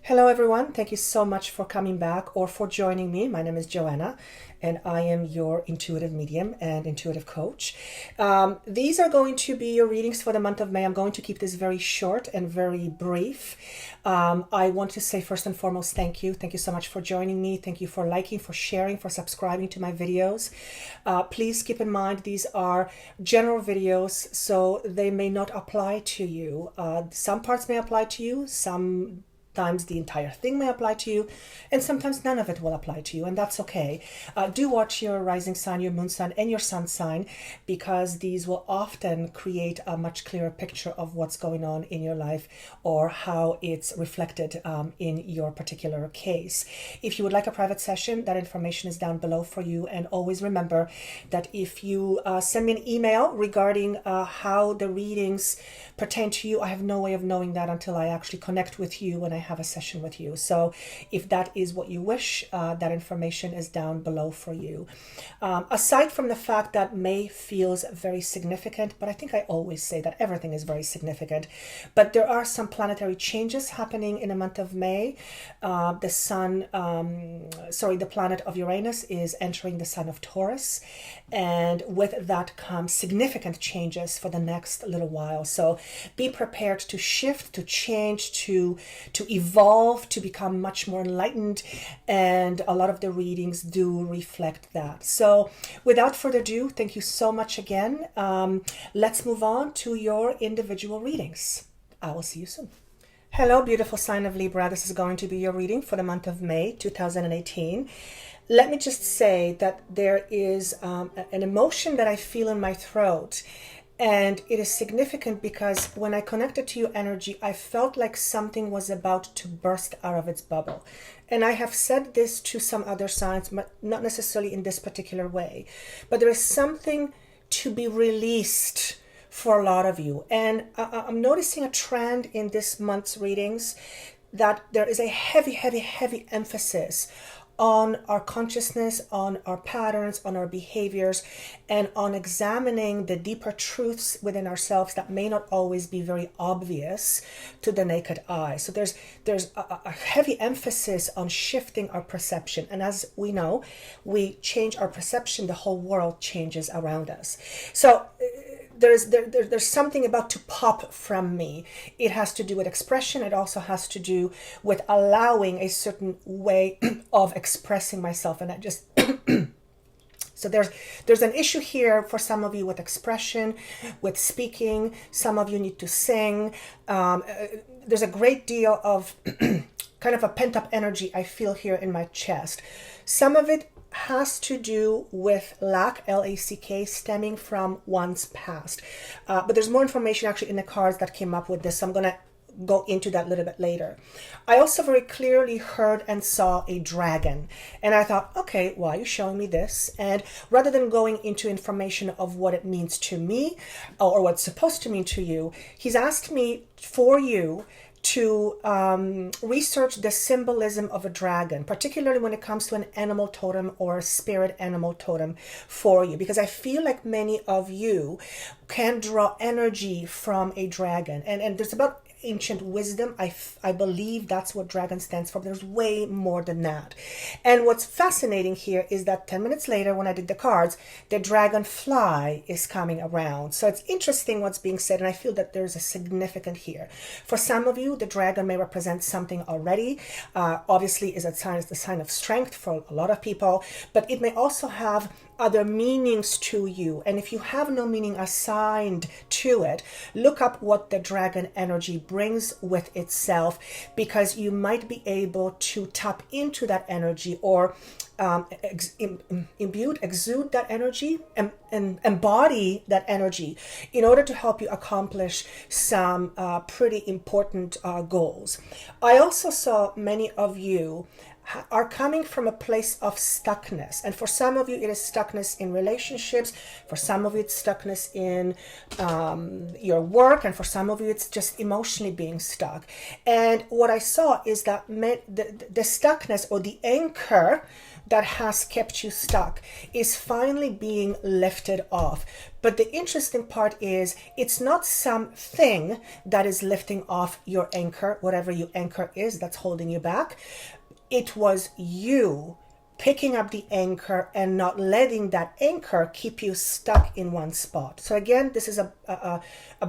Hello everyone, thank you so much for coming back or for joining me. My name is Joanna and I am your intuitive medium and intuitive coach. These are going to be your readings for the month of May. I'm going to keep this very short and very brief. I want to say first and foremost, thank you. Thank you so much for joining me. Thank you for liking, for sharing, for subscribing to my videos. Please keep in mind these are general videos, so they may not apply to you. Some parts may apply to you, sometimes the entire thing may apply to you, and sometimes none of it will apply to you, and that's okay. Do watch your rising sign, your moon sign, and your sun sign, because these will often create a much clearer picture of what's going on in your life or how it's reflected in your particular case. If you would like a private session, that information is down below for you. And always remember that if you send me an email regarding how the readings pertain to you, I have no way of knowing that until I actually connect with you when I have a session with you. So if that is what you wish, that information is down below for you. Aside from the fact that May feels very significant, but I think I always say that everything is very significant, but there are some planetary changes happening in the month of May. The planet of Uranus is entering the sign of Taurus, and with that comes significant changes for the next little while. So be prepared to shift, to change, to evolve, to become much more enlightened, and a lot of the readings do reflect that. So without further ado, thank you so much again. Let's move on to your individual readings. I will see you soon. Hello, beautiful sign of Libra. This is going to be your reading for the month of May 2018. Let me just say that there is an emotion that I feel in my throat. And it is significant because when I connected to your energy, I felt like something was about to burst out of its bubble. And I have said this to some other signs, but not necessarily in this particular way. But there is something to be released for a lot of you. And I'm noticing a trend in this month's readings that there is a heavy, heavy, heavy emphasis on our consciousness, on our patterns, on our behaviors, and on examining the deeper truths within ourselves that may not always be very obvious to the naked eye. So there's a heavy emphasis on shifting our perception. And as we know, we change our perception, the whole world changes around us. So there's something about to pop from me. It has to do with expression. It also has to do with allowing a certain way of expressing myself. And I just so there's an issue here for some of you with expression, with speaking. Some of you need to sing. There's a great deal of kind of a pent-up energy I feel here in my chest. Some of it has to do with lack, L-A-C-K, stemming from one's past. But there's more information actually in the cards that came up with this, so I'm going to go into that a little bit later. I also very clearly heard and saw a dragon. And I thought, okay, why are you showing me this? And rather than going into information of what it means to me or what's supposed to mean to you, he's asked me for you to research the symbolism of a dragon, particularly when it comes to an animal totem or a spirit animal totem for you, because I feel like many of you can draw energy from a dragon. And there's about ancient wisdom. I believe that's what dragon stands for. There's way more than that. And what's fascinating here is that 10 minutes later, when I did the cards, the dragonfly is coming around. So it's interesting what's being said, and I feel that there's a significant here. For some of you, the dragon may represent something already. Obviously, is the sign of strength for a lot of people, but it may also have other meanings to you. And if you have no meaning assigned to it, look up what the dragon energy brings with itself, because you might be able to tap into that energy or exude that energy and embody that energy in order to help you accomplish some pretty important goals. I also saw many of you are coming from a place of stuckness. And for some of you, it is stuckness in relationships. For some of you, it's stuckness in your work. And for some of you, it's just emotionally being stuck. And what I saw is that the stuckness, or the anchor that has kept you stuck, is finally being lifted off. But the interesting part is, it's not something that is lifting off your anchor, whatever your anchor is that's holding you back. It was you picking up the anchor and not letting that anchor keep you stuck in one spot. So again, this is a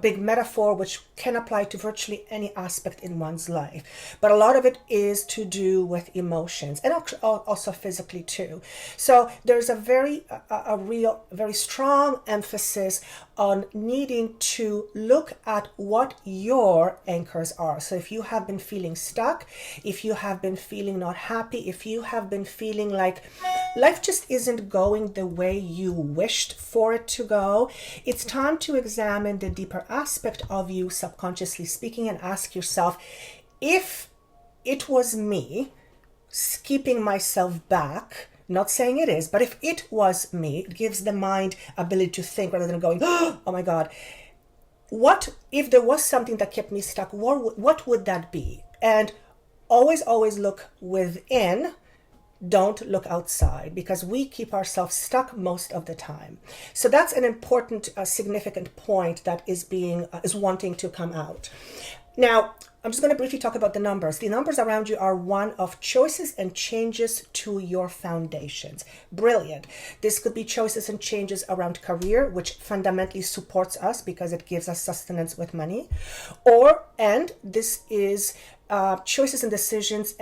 big metaphor which can apply to virtually any aspect in one's life. But a lot of it is to do with emotions, and also physically too. So there's a very strong emphasis on needing to look at what your anchors are. So if you have been feeling stuck, if you have been feeling not happy, if you have been feeling like life just isn't going the way you wished for it to go, it's time to examine the deeper aspect of you, subconsciously speaking, and ask yourself, if it was me keeping myself back, not saying it is, but if it was me, it gives the mind ability to think rather than going, oh my God, what if there was something that kept me stuck? What would that be? And always look within. Don't look outside, because we keep ourselves stuck most of the time. So that's an important, significant point that is wanting to come out. Now, I'm just going to briefly talk about the numbers. The numbers around you are one of choices and changes to your foundations. Brilliant. This could be choices and changes around career, which fundamentally supports us because it gives us sustenance with money. And this is choices and decisions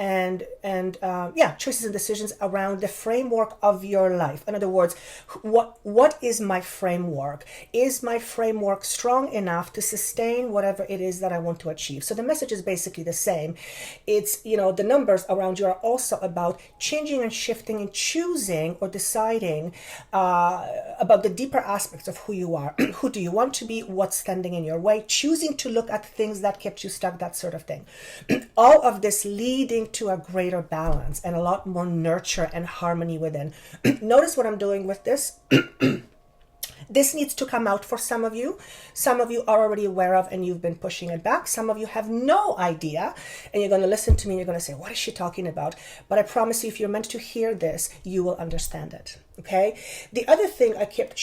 choices and decisions around the framework of your life. In other words, what is my framework? Is my framework strong enough to sustain whatever it is that I want to achieve? So the message is basically the same. It's, the numbers around you are also about changing and shifting and choosing or deciding about the deeper aspects of who you are. Who do you want to be? What's standing in your way? Choosing to look at things that kept you stuck, that sort of thing. All of this leading to a greater balance and a lot more nurture and harmony within. Notice what I'm doing with this. This needs to come out for some of you. Some of you are already aware of and you've been pushing it back. Some of you have no idea and you're going to listen to me and you're going to say, what is she talking about? But I promise you, if you're meant to hear this, you will understand it. Okay? The other thing I kept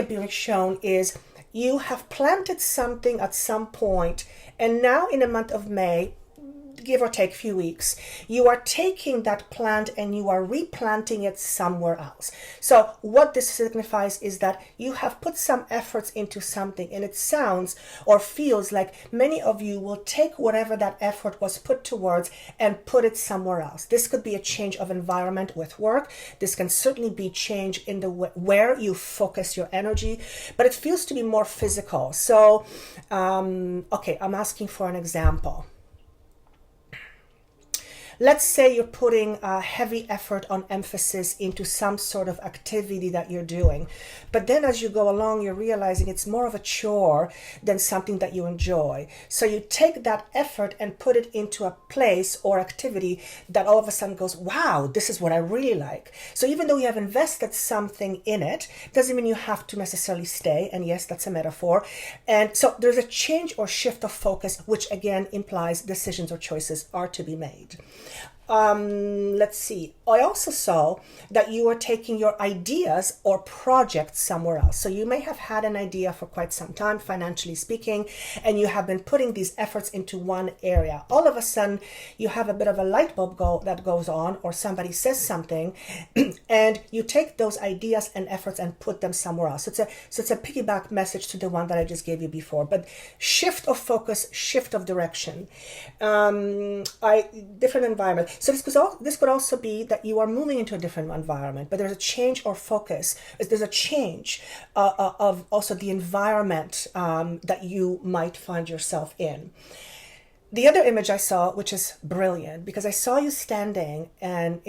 being shown is you have planted something at some point, and now in the month of May, give or take a few weeks, you are taking that plant and you are replanting it somewhere else. So what this signifies is that you have put some efforts into something, and it sounds or feels like many of you will take whatever that effort was put towards and put it somewhere else. This could be a change of environment with work. This can certainly be change in the where you focus your energy, but it feels to be more physical. So, I'm asking for an example. Let's say you're putting a heavy effort on emphasis into some sort of activity that you're doing, but then as you go along, you're realizing it's more of a chore than something that you enjoy. So you take that effort and put it into a place or activity that all of a sudden goes, wow, this is what I really like. So even though you have invested something in it, doesn't mean you have to necessarily stay. And yes, that's a metaphor. And so there's a change or shift of focus, which again implies decisions or choices are to be made. Let's see. I also saw that you are taking your ideas or projects somewhere else. So you may have had an idea for quite some time, financially speaking, and you have been putting these efforts into one area. All of a sudden, you have a bit of a light bulb that goes on, or somebody says something, and you take those ideas and efforts and put them somewhere else. So it's a piggyback message to the one that I just gave you before. But shift of focus, shift of direction, different environment. So this could also be that you are moving into a different environment, but there's a change or focus. There's a change of also the environment that you might find yourself in. The other image I saw, which is brilliant, because I saw you standing and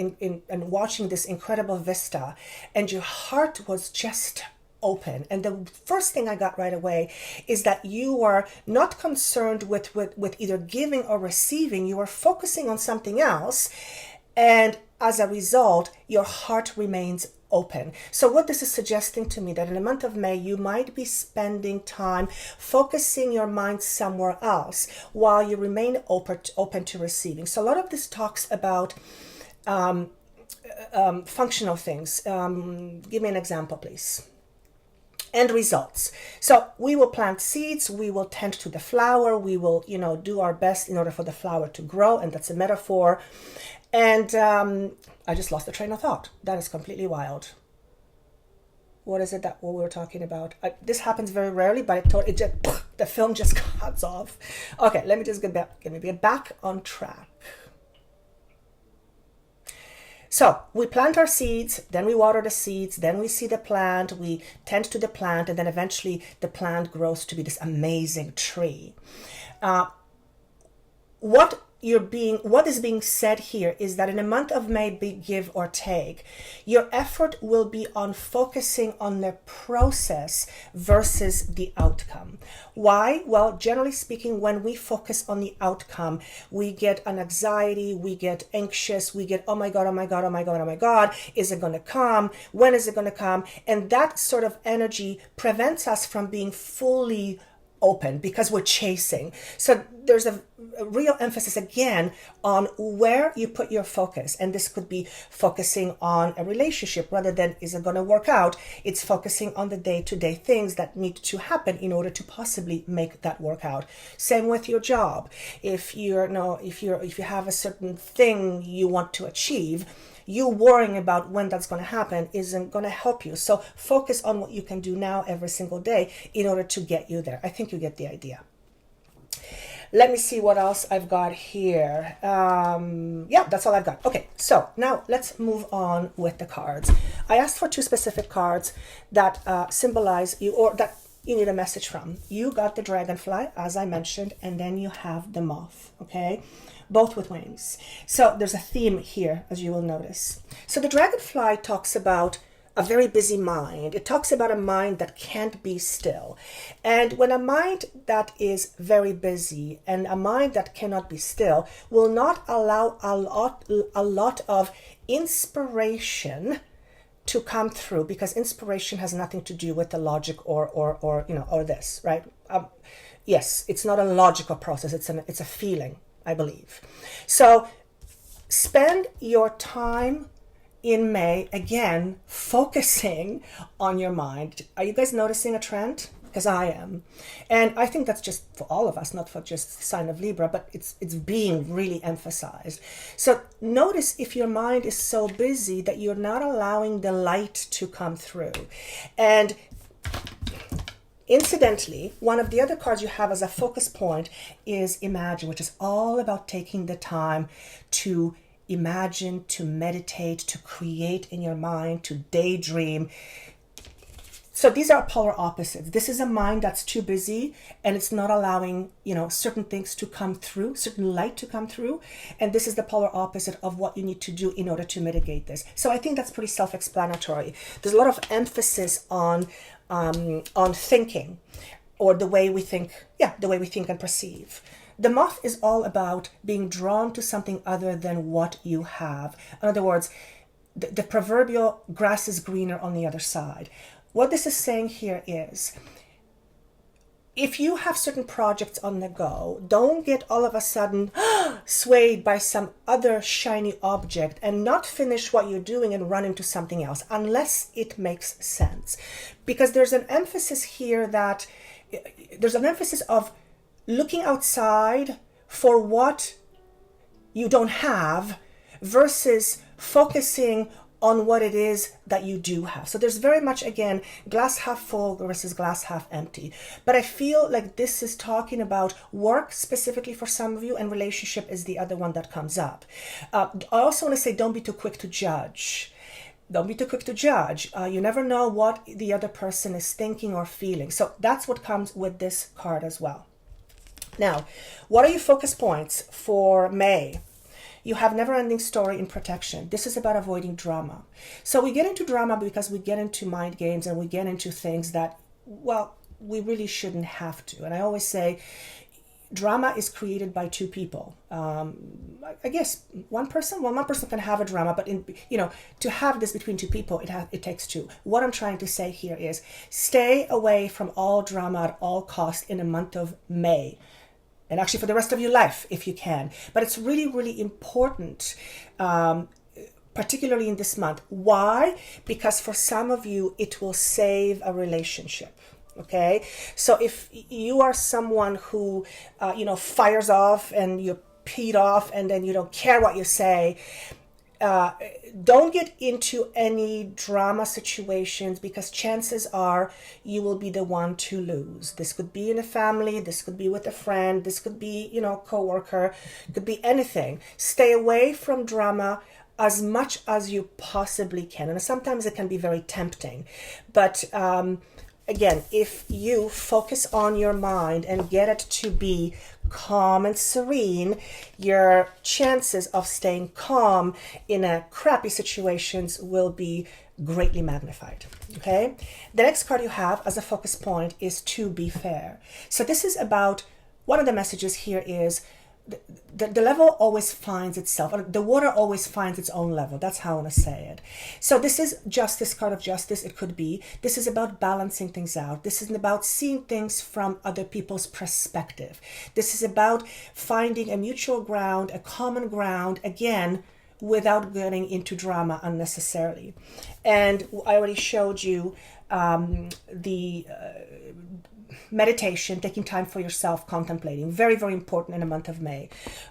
watching this incredible vista, and your heart was just open. And the first thing I got right away is that you are not concerned with either giving or receiving. You are focusing on something else. And as a result, your heart remains open. So what this is suggesting to me, that in the month of May, you might be spending time focusing your mind somewhere else while you remain open to receiving. So a lot of this talks about functional things. Give me an example, please. End results. So we will plant seeds, we will tend to the flower, we will, do our best in order for the flower to grow, and that's a metaphor. And I just lost the train of thought. That is completely wild. What is it that we were talking about? This happens very rarely, but the film just cuts off. Okay, let me just get back on track. So we plant our seeds, then we water the seeds, then we see the plant, we tend to the plant, and then eventually the plant grows to be this amazing tree. What is being said here is that in a month of May, be give or take, your effort will be on focusing on the process versus the outcome. Why? Well, generally speaking, when we focus on the outcome, we get an anxiety, we get anxious, we get, oh my God, is it going to come? When is it going to come? And that sort of energy prevents us from being fully open because we're chasing. So there's a real emphasis again on where you put your focus, and this could be focusing on a relationship rather than is it going to work out. It's focusing on the day-to-day things that need to happen in order to possibly make that work out. Same with your job. If you have a certain thing you want to achieve, you worrying about when that's going to happen isn't going to help you. So focus on what you can do now every single day in order to get you there. I think you get the idea. Let me see what else I've got here. That's all I've got. Okay, so now let's move on with the cards. I asked for 2 specific cards that symbolize you, or that you need a message from. You got the dragonfly, as I mentioned, and then you have the moth, okay? Both with wings. So there's a theme here, as you will notice. So the dragonfly talks about a very busy mind. It talks about a mind that can't be still. And when a mind that is very busy and a mind that cannot be still will not allow a lot of inspiration to come through, because inspiration has nothing to do with the logic or this, right? Yes, it's not a logical process. It's a feeling, I believe. So spend your time in May, again, focusing on your mind. Are you guys noticing a trend? Because I am. And I think that's just for all of us, not for just the sign of Libra, but it's being really emphasized. So notice if your mind is so busy that you're not allowing the light to come through. And incidentally, one of the other cards you have as a focus point is Imagine, which is all about taking the time to imagine, to meditate, to create in your mind, to daydream. So these are polar opposites. This is a mind that's too busy and it's not allowing, certain things to come through, certain light to come through. And this is the polar opposite of what you need to do in order to mitigate this. So I think that's pretty self-explanatory. There's a lot of emphasis on thinking, or the way we think and perceive. The moth is all about being drawn to something other than what you have. In other words, the proverbial grass is greener on the other side. What this is saying here is, if you have certain projects on the go, don't get all of a sudden swayed by some other shiny object and not finish what you're doing and run into something else, unless it makes sense. Because there's an emphasis here of looking outside for what you don't have versus focusing on what it is that you do have. So there's very much, again, glass half full versus glass half empty. But I feel like this is talking about work specifically for some of you, and relationship is the other one that comes up. I also want to say, don't be too quick to judge. Don't be too quick to judge. You never know what the other person is thinking or feeling. So that's what comes with this card as well. Now, what are your focus points for May? You have never-ending story in protection. This is about avoiding drama. So we get into drama because we get into mind games and we get into things that, well, we really shouldn't have to. And I always say, drama is created by two people. I guess one person can have a drama, but to have this between two people, it takes two. What I'm trying to say here is stay away from all drama at all costs in the month of May. And actually for the rest of your life, if you can. But it's really, really important, particularly in this month. Why? Because for some of you, it will save a relationship. Okay, so if you are someone who, fires off and you're peed off and then you don't care what you say, don't get into any drama situations because chances are you will be the one to lose. This could be in a family, this could be with a friend, this could be, coworker, could be anything. Stay away from drama as much as you possibly can. And sometimes it can be very tempting, but again, if you focus on your mind and get it to be calm and serene, your chances of staying calm in a crappy situations will be greatly magnified. Okay? The next card you have as a focus point is to be fair. So this is about, one of the messages here is the level always finds itself, or the water always finds its own level. That's how I want to say it. So this is justice, card of justice. It could be. This is about balancing things out. This is about seeing things from other people's perspective. This is about finding a mutual ground, a common ground, again, without getting into drama unnecessarily. And I already showed you the meditation, taking time for yourself, contemplating. Very, very important in the month of May.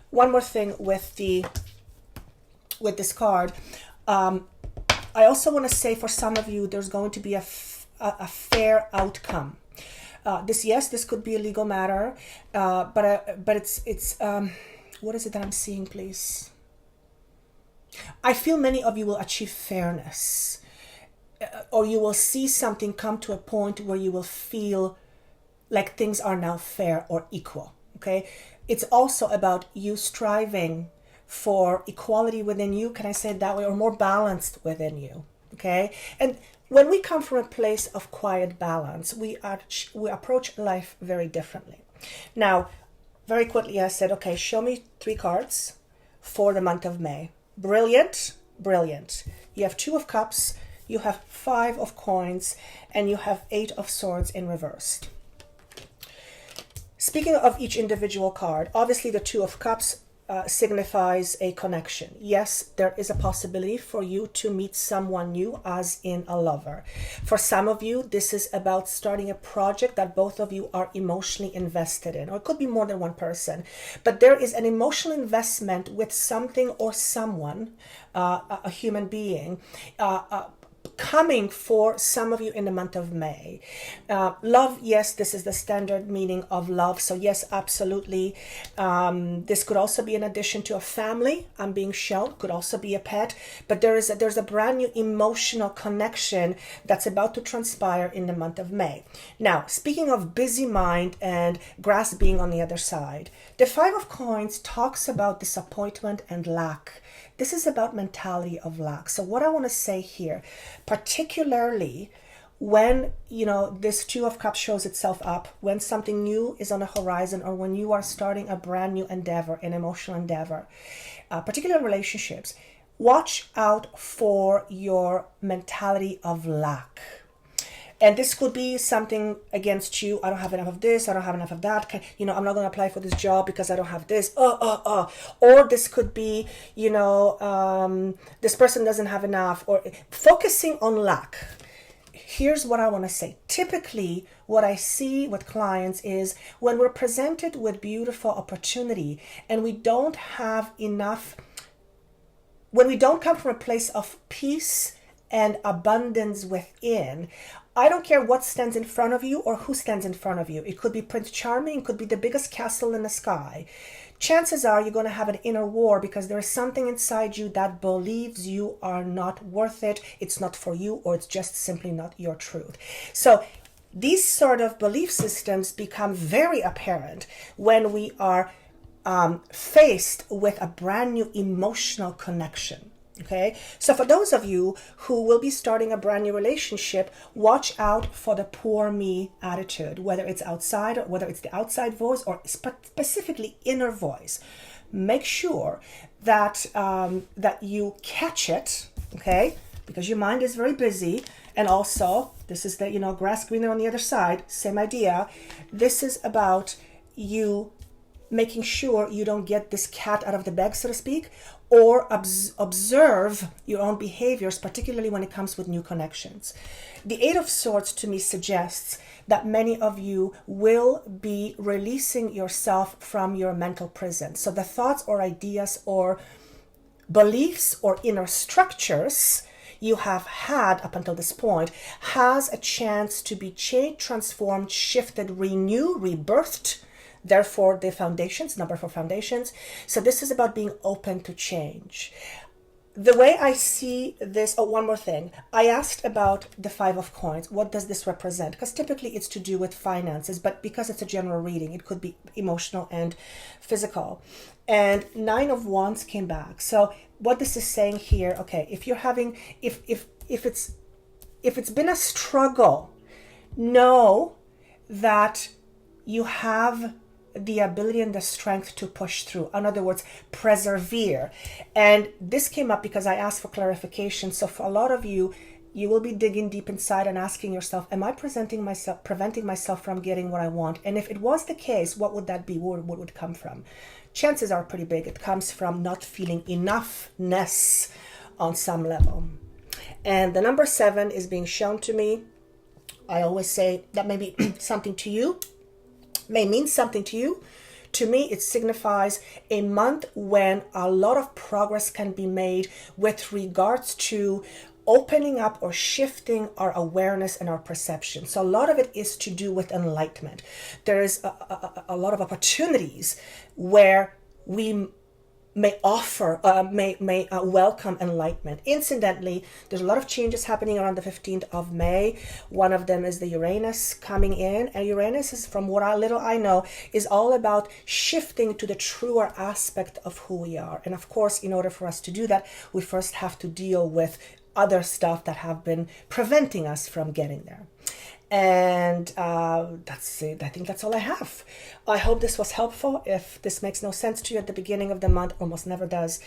One more thing with this card. I also want to say for some of you, there's going to be a fair outcome. This could be a legal matter, but it's what is it that I'm seeing, please? I feel many of you will achieve fairness, or you will see something come to a point where you will feel like things are now fair or equal, okay? It's also about you striving for equality within you, can I say it that way, or more balanced within you, okay? And when we come from a place of quiet balance, we approach life very differently. Now, very quickly I said, okay, show me 3 cards for the month of May. Brilliant, brilliant. You have 2 of Cups, you have 5 of Coins, and you have 8 of Swords in reversed. Speaking of each individual card, obviously the 2 of Cups signifies a connection. Yes, there is a possibility for you to meet someone new, as in a lover. For some of you, this is about starting a project that both of you are emotionally invested in, or it could be more than one person. But there is an emotional investment with something or someone, a human being, coming for some of you in the month of May. Love, yes, this is the standard meaning of love. So yes, absolutely. This could also be in addition to a family, I'm being shown, could also be a pet, but there's a brand new emotional connection that's about to transpire in the month of May. Now, speaking of busy mind and grass being on the other side, the 5 of Coins talks about disappointment and lack. This is about mentality of lack. So what I want to say here, particularly when, this 2 of Cups shows itself up, when something new is on the horizon, or when you are starting a brand new endeavor, an emotional endeavor, particular relationships, watch out for your mentality of lack. And this could be something against you. I don't have enough of this. I don't have enough of that. I'm not going to apply for this job because I don't have this. Or this could be, this person doesn't have enough. Or focusing on lack. Here's what I want to say. Typically, what I see with clients is when we're presented with beautiful opportunity and we don't have enough, when we don't come from a place of peace and abundance within, I don't care what stands in front of you or who stands in front of you. It could be Prince Charming, it could be the biggest castle in the sky. Chances are you're going to have an inner war because there is something inside you that believes you are not worth it, it's not for you, or it's just simply not your truth. So these sort of belief systems become very apparent when we are faced with a brand new emotional connection. Okay, so for those of you who will be starting a brand new relationship, watch out for the poor me attitude, whether it's outside or whether it's the outside voice or specifically inner voice. Make sure that that you catch it, okay, because your mind is very busy. And also, this is the, grass greener on the other side, same idea. This is about you making sure you don't get this cat out of the bag, so to speak, or observe your own behaviors, particularly when it comes with new connections. The Eight of Swords to me suggests that many of you will be releasing yourself from your mental prison. So the thoughts or ideas or beliefs or inner structures you have had up until this point has a chance to be changed, transformed, shifted, renewed, rebirthed. Therefore, the foundations, number 4 foundations. So this is about being open to change. The way I see this, one more thing. I asked about the 5 of Coins. What does this represent? Because typically it's to do with finances, but because it's a general reading, it could be emotional and physical. And 9 of Wands came back. So what this is saying here, okay, if you're having, if it's been a struggle, know that you have the ability and the strength to push through. In other words, persevere. And this came up because I asked for clarification. So for a lot of you, you will be digging deep inside and asking yourself, am I preventing myself from getting what I want? And if it was the case, what would that be? What would come from? Chances are pretty big. It comes from not feeling enoughness on some level. And the number 7 is being shown to me. I always say that may be something to you, may mean something to you. To me, it signifies a month when a lot of progress can be made with regards to opening up or shifting our awareness and our perception. So a lot of it is to do with enlightenment. There is a lot of opportunities where we may offer, may welcome enlightenment. Incidentally, there's a lot of changes happening around the 15th of May. One of them is the Uranus coming in. And Uranus is, from what little I know, is all about shifting to the truer aspect of who we are. And of course, in order for us to do that, we first have to deal with other stuff that have been preventing us from getting there. And that's it. I think that's all I have. I hope this was helpful. If this makes no sense to you at the beginning of the month, almost never does,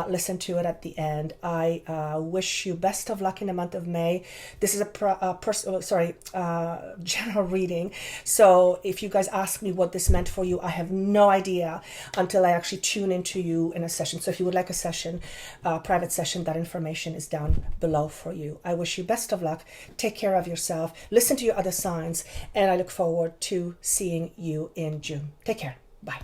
listen to it at the end. I wish you best of luck in the month of May. This is a general reading. So if you guys ask me what this meant for you, I have no idea until I actually tune into you in a session. So if you would like a session, private session, that information is down below for you. I wish you best of luck. Take care of yourself. Listen to your other signs, and I look forward to seeing you in June. Take care. Bye.